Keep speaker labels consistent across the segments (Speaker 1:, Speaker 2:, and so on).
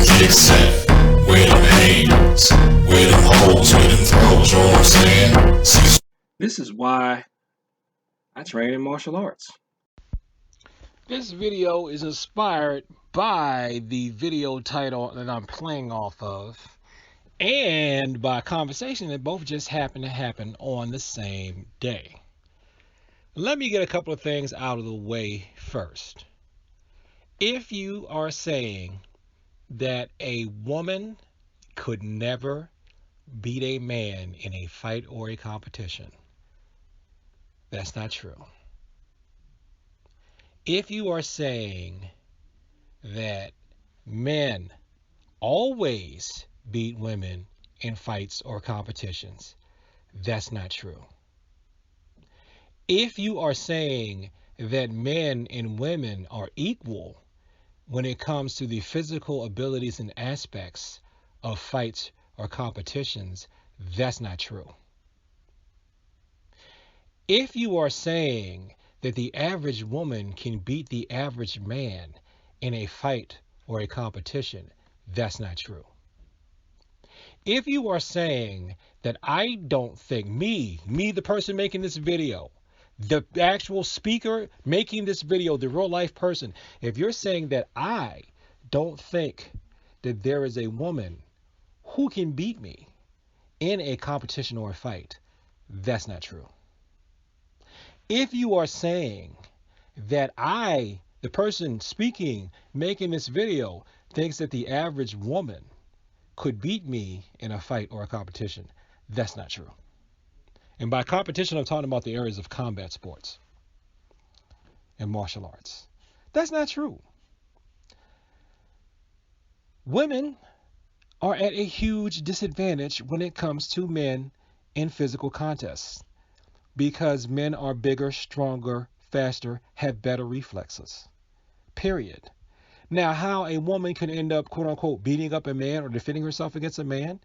Speaker 1: kick set, where them haters, where them hoes, where them throws, you know what I'm saying? Cecil.
Speaker 2: This is why I train in martial arts.
Speaker 3: This video is inspired by the video title that I'm playing off of and by a conversation that both just happened to happen on the same day. Let me get a couple of things out of the way first. If you are saying that a woman could never beat a man in a fight or a competition, that's not true. If you are saying that men always beat women in fights or competitions, that's not true. If you are saying that men and women are equal when it comes to the physical abilities and aspects of fights or competitions, that's not true. If you are saying that the average woman can beat the average man in a fight or a competition, that's not true. If you are saying that I don't think me, the person making this video, the actual speaker making this video, the real life person, if you're saying that I don't think that there is a woman who can beat me in a competition or a fight, that's not true. If you are saying that I, the person speaking, making this video, thinks that the average woman could beat me in a fight or a competition, that's not true. And by competition, I'm talking about the areas of combat sports and martial arts. That's not true. Women are at a huge disadvantage when it comes to men in physical contests because men are bigger, stronger, faster, have better reflexes. Period. Now, how a woman can end up, quote unquote, beating up a man or defending herself against a man,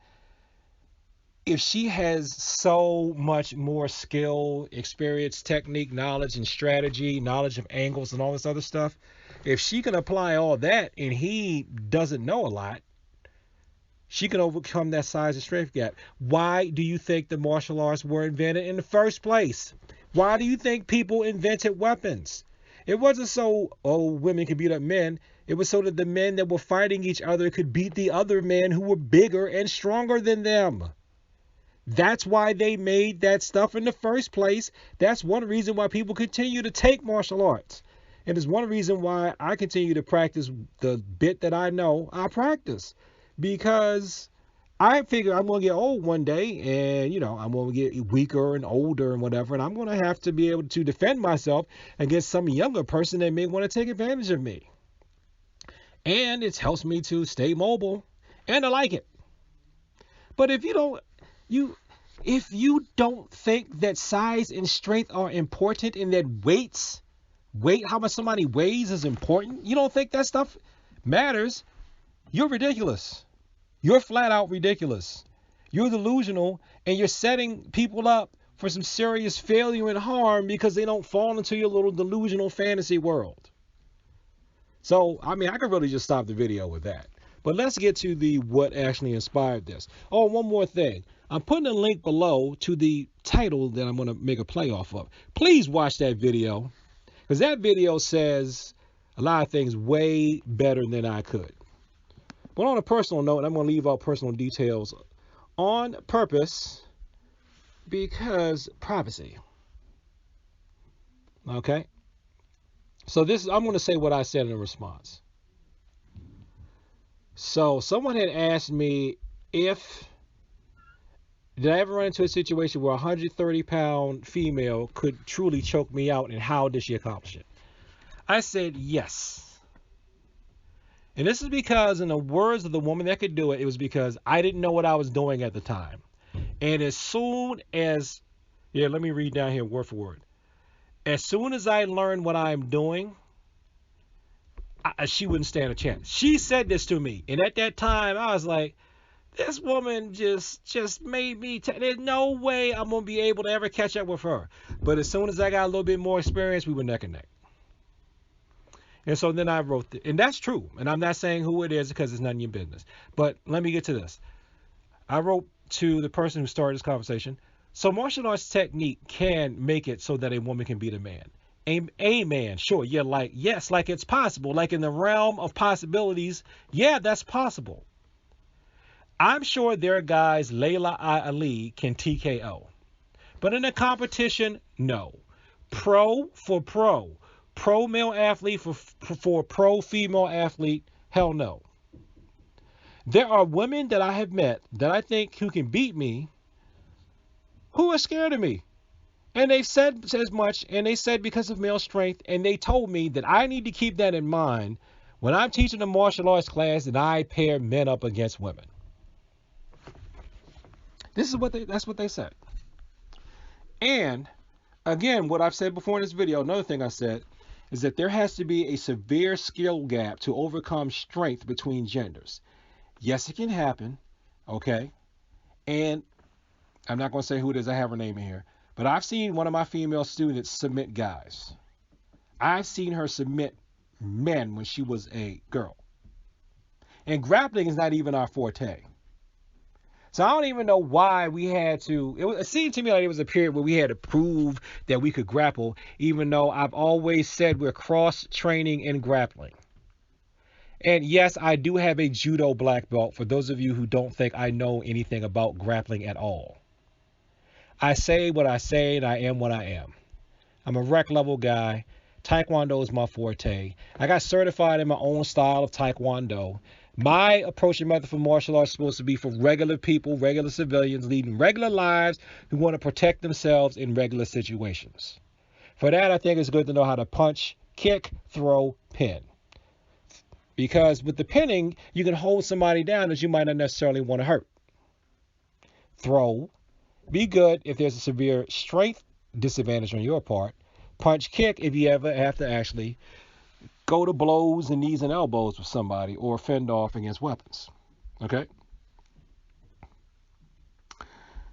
Speaker 3: if she has so much more skill, experience, technique, knowledge, and strategy, knowledge of angles and all this other stuff, if she can apply all that and he doesn't know a lot, she can overcome that size and strength gap. Why do you think the martial arts were invented in the first place? Why do you think people invented weapons? It wasn't so, women could beat up men. It was so that the men that were fighting each other could beat the other men who were bigger and stronger than them. That's why they made that stuff in the first place. That's one reason why people continue to take martial arts. And it's one reason why I continue to practice the bit that I know I practice. Because I figure I'm going to get old one day and, I'm going to get weaker and older and whatever. And I'm going to have to be able to defend myself against some younger person that may want to take advantage of me. And it helps me to stay mobile. And I like it. But if you don't think that size and strength are important and that weight, how much somebody weighs is important, you don't think that stuff matters, you're ridiculous. You're flat out ridiculous. You're delusional, and you're setting people up for some serious failure and harm because they don't fall into your little delusional fantasy world. So, I could really just stop the video with that. But let's get to what actually inspired this. Oh, one more thing. I'm putting a link below to the title that I'm going to make a play off of. Please watch that video, because that video says a lot of things way better than I could. But on a personal note, I'm going to leave out personal details on purpose because privacy. Okay? So I'm going to say what I said in response. So someone had asked me did I ever run into a situation where a 130-pound female could truly choke me out, and how did she accomplish it? I said yes. And this is because, in the words of the woman that could do it, it was because I didn't know what I was doing at the time. And as soon as, let me read down here word for word. As soon as I learned what I'm doing, she wouldn't stand a chance. She said this to me. And at that time, I was like, this woman just made me, there's no way I'm going to be able to ever catch up with her. But as soon as I got a little bit more experience, we were neck and neck. And so then I wrote, and that's true. And I'm not saying who it is because it's none of your business. But let me get to this. I wrote to the person who started this conversation. So martial arts technique can make it so that a woman can beat a man. A man, sure. Yeah, like, yes, like it's possible. Like in the realm of possibilities, yeah, that's possible. I'm sure there are guys Layla Ali can TKO. But in a competition, no. Pro for pro. Pro male athlete for pro female athlete, hell no. There are women that I have met that I think who can beat me who are scared of me. And they've said as much, and they said because of male strength, and they told me that I need to keep that in mind when I'm teaching a martial arts class and I pair men up against women. That's what they said. And again, what I've said before in this video, another thing I said is that there has to be a severe skill gap to overcome strength between genders. Yes, it can happen, okay? And I'm not going to say who it is. I have her name in here. But I've seen one of my female students submit guys. I've seen her submit men when she was a girl. And grappling is not even our forte. So I don't even know why we had to. It seemed to me like it was a period where we had to prove that we could grapple, even though I've always said we're cross-training in grappling. And yes, I do have a judo black belt for those of you who don't think I know anything about grappling at all. I say what I say, and I am what I am. I'm a rec level guy. Taekwondo is my forte. I got certified in my own style of Taekwondo. My approach and method for martial arts is supposed to be for regular people, regular civilians, leading regular lives who want to protect themselves in regular situations. For that, I think it's good to know how to punch, kick, throw, pin. Because with the pinning, you can hold somebody down that you might not necessarily want to hurt. Throw. Be good if there's a severe strength disadvantage on your part. Punch, kick if you ever have to actually go to blows and knees and elbows with somebody or fend off against weapons. Okay?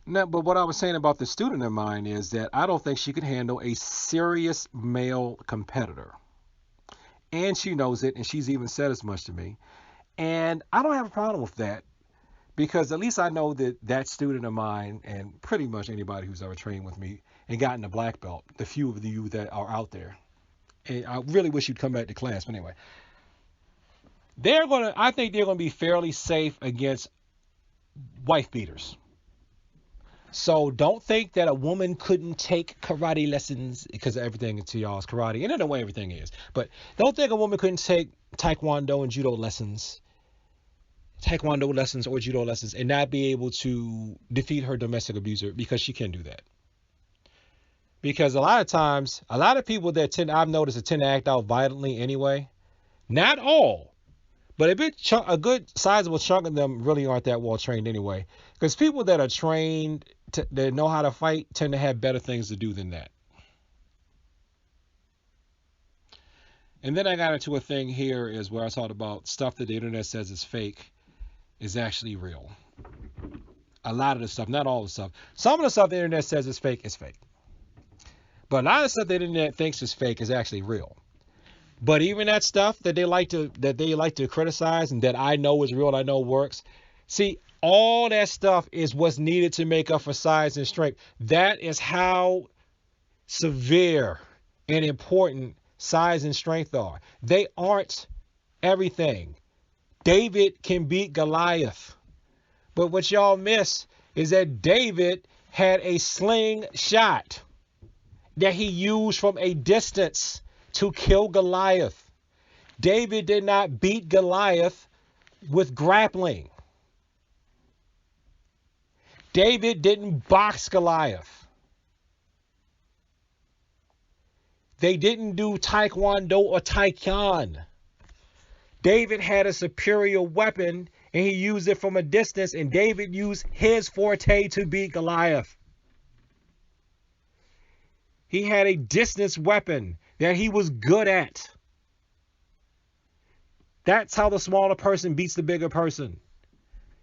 Speaker 3: Now, but what I was saying about the student of mine is that I don't think she could handle a serious male competitor. And she knows it, and she's even said as much to me. And I don't have a problem with that because at least I know that that student of mine and pretty much anybody who's ever trained with me and gotten a black belt, the few of you that are out there, and I really wish you'd come back to class, but anyway, I think they're going to be fairly safe against wife beaters. So don't think that a woman couldn't take karate lessons because everything to y'all is karate, and in a way everything is. But don't think a woman couldn't take taekwondo and judo lessons, or judo lessons, and not be able to defeat her domestic abuser, because she can do that. Because a lot of times, a lot of people that I've noticed tend to act out violently anyway. Not all, but a good sizable chunk of them really aren't that well trained anyway. Because people that are trained, that know how to fight, tend to have better things to do than that. And then I got into a thing here is where I talked about stuff that the internet says is fake is actually real. A lot of the stuff, not all the stuff. Some of the stuff the internet says is fake is fake. But a lot of the stuff the internet thinks is fake is actually real. But even that stuff that they like to criticize and that I know is real, and I know works. See, all that stuff is what's needed to make up for size and strength. That is how severe and important size and strength are. They aren't everything. David can beat Goliath. But what y'all miss is that David had a slingshot that he used from a distance to kill Goliath. David did not beat Goliath with grappling. David didn't box Goliath. They didn't do taekwondo or taekyon. David had a superior weapon and he used it from a distance, and David used his forte to beat Goliath. He had a distance weapon that he was good at. That's how the smaller person beats the bigger person.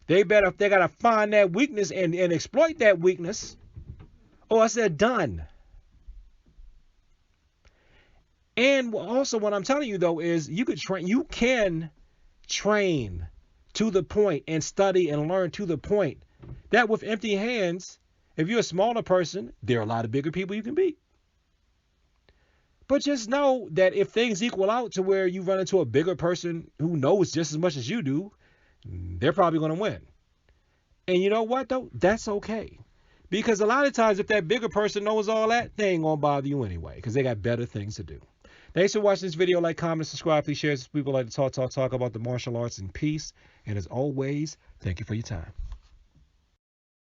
Speaker 3: They got to find that weakness and exploit that weakness, or else they're done. And also what I'm telling you though is you can train to the point and study and learn to the point that with empty hands, if you're a smaller person, there are a lot of bigger people you can beat. But just know that if things equal out to where you run into a bigger person who knows just as much as you do, they're probably going to win. And you know what, though? That's okay. Because a lot of times, if that bigger person knows all that, they ain't going to bother you anyway, because they got better things to do. Thanks for watching this video. Like, comment, subscribe. Please share this with people like to talk about the martial arts in peace. And as always, thank you for your time.